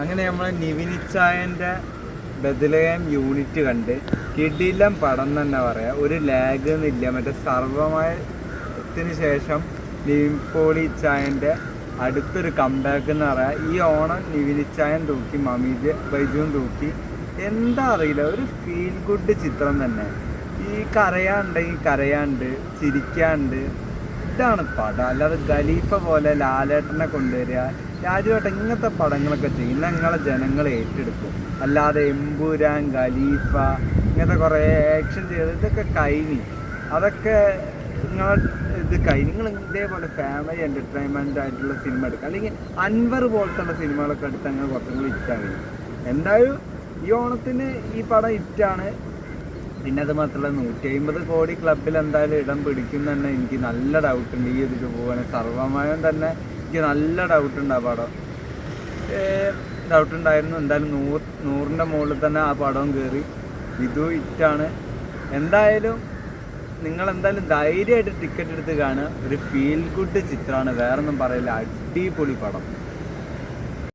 അങ്ങനെ നമ്മൾ നിവിനിച്ചായൻ്റെ ബദലയം യൂണിറ്റ് കണ്ട് കിടിലം പടം തന്നെ പറയാം. ഒരു ലാഗ് എന്നില്ല. മറ്റേ സർവമയത്തിന് ശേഷം നിവിൻപോളിച്ചായൻ്റെ അടുത്തൊരു കംബാക്ക് എന്ന് പറയാം. ഈ ഓണം നിവിനിച്ചായൻ തൂക്കി, മമീദ് ബൈജുവും തൂക്കി. എന്താ അറിയില്ല, ഒരു ഫീൽ ഗുഡ് ചിത്രം തന്നെ. ഈ കരയാണ്ടെങ്കിൽ കരയാണ്ട്, ചിരിക്കാണ്ട്, ഇതാണ് പടം. അല്ലാതെ ഖലീഫ പോലെ ലാലേട്ടനെ കൊണ്ടുവരിക, രാജുവേട്ടൻ ഇങ്ങനത്തെ പടങ്ങളൊക്കെ ചെയ്യുന്ന നിങ്ങളെ ജനങ്ങൾ ഏറ്റെടുക്കും. അല്ലാതെ എമ്പുരാൻ, ഖലീഫ ഇങ്ങനത്തെ കുറേ ആക്ഷൻ ചെയ്ത് ഇതൊക്കെ കഴിഞ്ഞ്, അതൊക്കെ നിങ്ങളെ ഇത് കഴിഞ്ഞ്. നിങ്ങൾ ഇതേപോലെ ഫാമിലി എൻ്റർടൈൻമെൻ്റ് ആയിട്ടുള്ള സിനിമ എടുക്കുക, അല്ലെങ്കിൽ അൻവർ പോലത്തുള്ള സിനിമകളൊക്കെ എടുത്ത് അങ്ങനെ കുറച്ചും കൂടി ഹിറ്റാണ്. എന്തായാലും ഈ ഓണത്തിന് ഈ പടം ഹിറ്റാണ്. പിന്നെ അത് മാത്രമല്ല 150 കോടി ക്ലബിൽ എന്തായാലും ഇടം പിടിക്കും തന്നെ എനിക്ക് നല്ല ഡൗട്ടുണ്ട്. ഈ ഇതിൽ പോവുകയാണെങ്കിൽ സർവമയം തന്നെ എനിക്ക് നല്ല ഡൗട്ടുണ്ട്. ആ പടം ഡൗട്ടുണ്ടായിരുന്നു. എന്തായാലും 100ൻ്റെ മുകളിൽ തന്നെ ആ പടവും കയറി. ഇതും ഹിറ്റാണ്. എന്തായാലും നിങ്ങളെന്തായാലും ധൈര്യമായിട്ട് ടിക്കറ്റ് എടുത്ത് കാണുക. ഒരു ഫീൽ ഗുഡ് ചിത്രമാണ്, വേറൊന്നും പറയില്ല. അടിപൊളി പടം.